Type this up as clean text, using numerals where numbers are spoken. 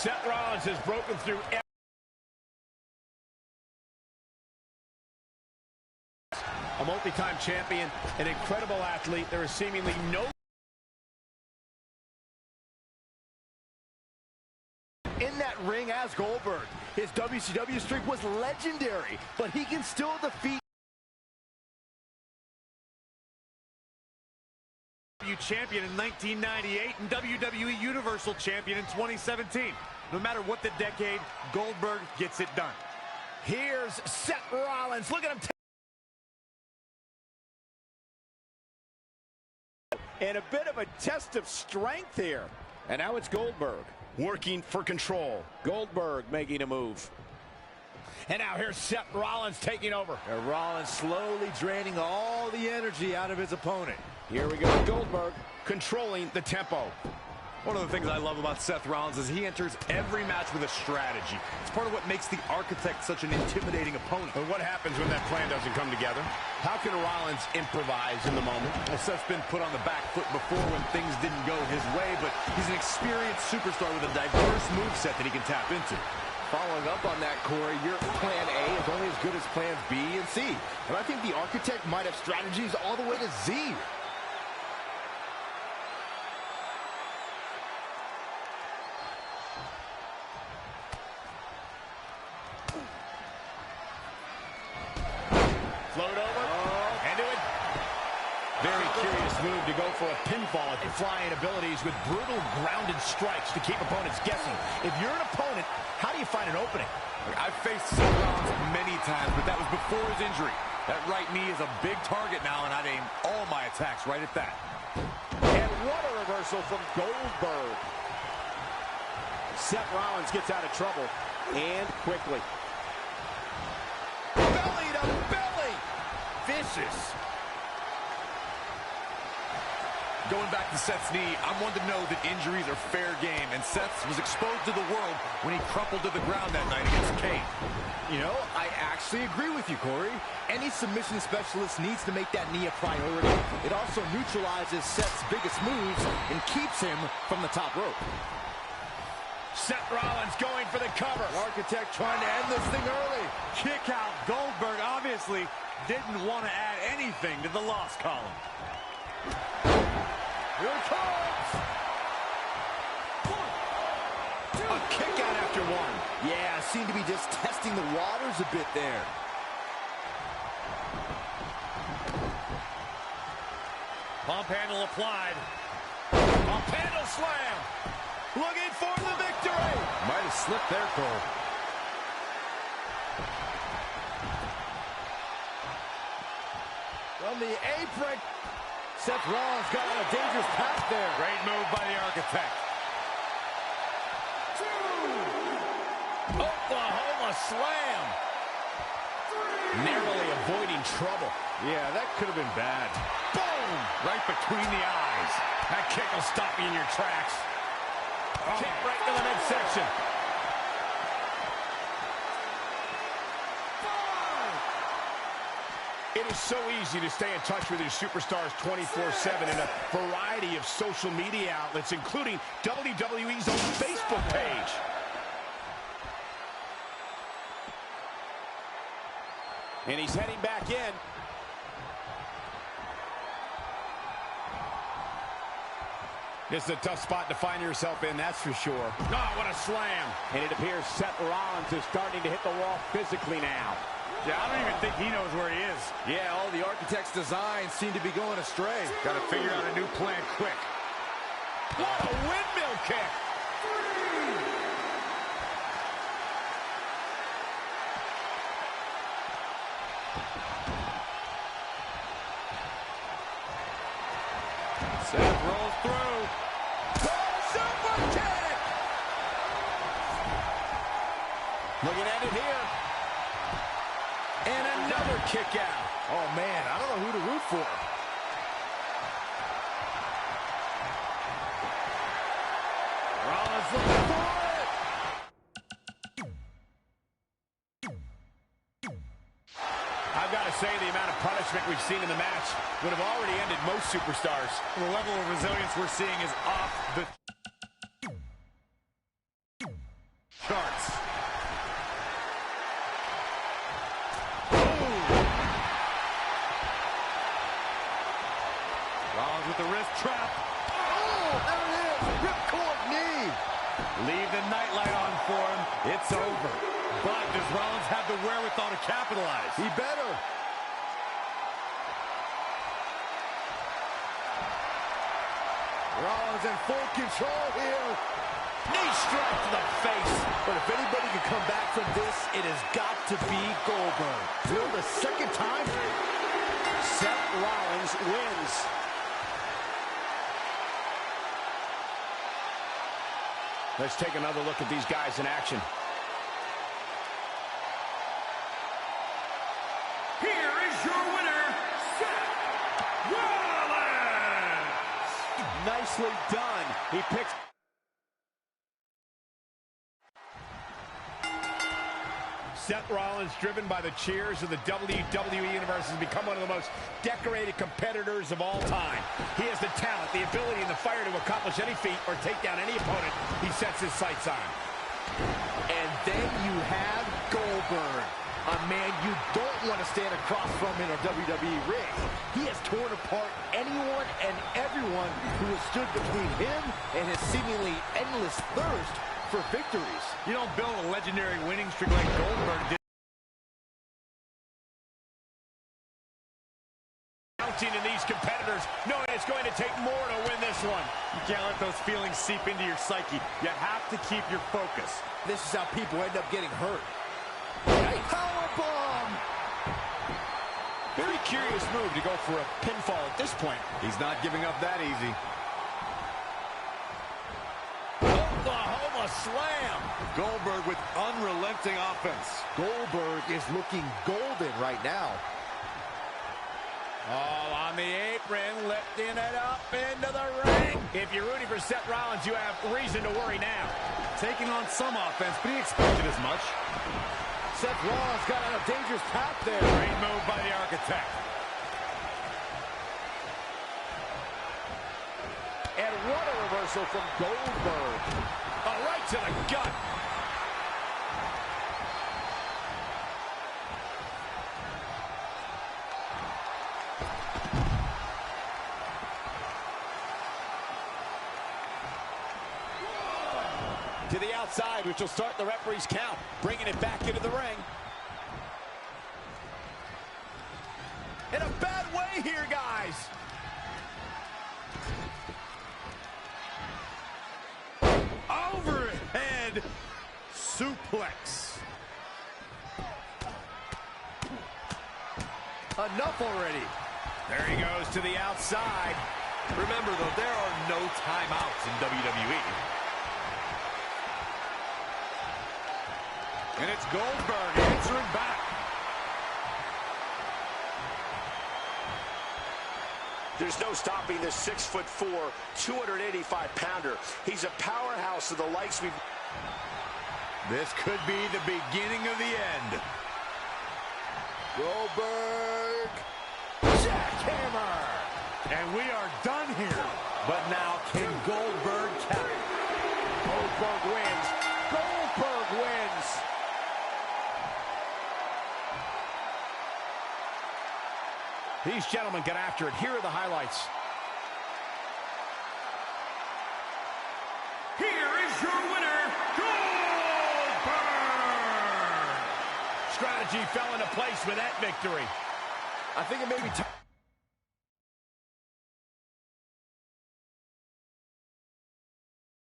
Seth Rollins has broken through a multi-time champion, an incredible athlete. There is seemingly no in that ring as Goldberg. His WCW streak was legendary, but he can still defeat champion in 1998 and WWE Universal Champion in 2017. No matter what the decade, Goldberg gets it done. Here's Seth Rollins. Look at him. And a bit of a test of strength here. And now it's Goldberg working for control. Goldberg making a move. And now here's Seth Rollins taking over. And Rollins slowly draining all the energy out of his opponent. Here we go, Goldberg controlling the tempo. One of the things I love about Seth Rollins is he enters every match with a strategy. It's part of what makes the Architect such an intimidating opponent. But what happens when that plan doesn't come together? How can Rollins improvise in the moment? Well, Seth's been put on the back foot before when things didn't go his way, but he's an experienced superstar with a diverse moveset that he can tap into. Following up on that, Corey, your plan A is only as good as plans B and C. And I think the Architect might have strategies all the way to Z. Float over, and do it. Very curious move to go for a pinfall. Flying abilities with brutal grounded strikes to keep opponents guessing. If you're an opponent, how do you find an opening? I've faced Seth Rollins many times, but that was before his injury. That right knee is a big target now, and I'd aim all my attacks right at that. And what a reversal from Goldberg. Seth Rollins gets out of trouble, and quickly. Belly to belly. Vicious. Going back to Seth's knee, I'm one to know that injuries are fair game, and Seth was exposed to the world when he crumpled to the ground that night against Kane. You know, I actually agree with you, Corey. Any submission specialist needs to make that knee a priority. It also neutralizes Seth's biggest moves and keeps him from the top rope. Seth Rollins going for the cover. The Architect trying to end this thing early. Kick out. Goldberg obviously didn't want to add anything to the loss column. Here it comes. A kick out after one. Yeah, seemed to be just testing the waters a bit there. Pump handle applied. Pump handle slam. Looking for the victory. Might have slipped there, Cole. From the apron. Seth Rollins got on a dangerous path there. Great move by the Architect. Oklahoma slam. Narrowly avoiding trouble. Yeah, that could have been bad. Boom! Right between the eyes. That kick will stop you in your tracks. Kick right to the midsection. It is so easy to stay in touch with your superstars 24/7 in a variety of social media outlets, including WWE's own Facebook page. And he's heading back in. This is a tough spot to find yourself in, that's for sure. Oh, what a slam. And it appears Seth Rollins is starting to hit the wall physically now. Yeah, I don't even think he knows where he is. Yeah, all the Architect's designs seem to be going astray. Got to figure out a new plan quick. What a windmill kick. Seth rolls through. Super kick. Looking at it here. And another kick out. Oh, man, I don't know who to root for. Rollins looking for it. I've got to say, the amount of punishment we've seen in the match would have already ended most superstars. The level of resilience we're seeing is off the... Rollins with the wrist trap. Oh, there it is. Ripcord knee. Leave the nightlight on for him. It's over. But does Rollins have the wherewithal to capitalize? He better. Rollins in full control here. Knee strike to the face. But if anybody can come back from this, it has got to be Goldberg. For the second time, Seth Rollins wins. Let's take another look at these guys in action. Here is your winner, Seth Rollins! nicely done. He picks... Seth Rollins, driven by the cheers of the WWE Universe, has become one of the most decorated competitors of all time. He has the talent, the ability, and the fire to accomplish any feat or take down any opponent he sets his sights on. And then you have Goldberg, a man you don't want to stand across from in a WWE ring. He has torn apart anyone and everyone who has stood between him and his seemingly endless thirst for victories. You don't build a legendary winning streak like Goldberg did. Counting in these competitors, knowing it's going to take more to win this one. You can't let those feelings seep into your psyche. You have to keep your focus. This is how people end up getting hurt. Powerbomb! Very curious move to go for a pinfall at this point. He's not giving up that easy. Oklahoma slam. Goldberg with unrelenting offense. Goldberg is looking golden right now. All on the apron, lifting it up into the ring. If you're rooting for Seth Rollins, you have reason to worry now. Taking on some offense, but he expected as much. Seth Rollins got on a dangerous path there. Great move by the Architect. And what a reversal from Goldberg. Right to the gut. To the outside, which will start the referee's count, bringing it back into the ring. In a bad way here, guys. Overhead suplex. Enough already. There he goes to the outside. Remember, though, there are no timeouts in WWE. And it's Goldberg answering back. There's no stopping this 6'4", 285-pounder. He's a powerhouse of the likes we've... This could be the beginning of the end. Goldberg. Jackhammer. And we are done here. But now, can Goldberg cap it? Goldberg wins. Goldberg wins. These gentlemen get after it. Here are the highlights. Here is your winner, Goldberg! Strategy fell into place with that victory. I think it may be time.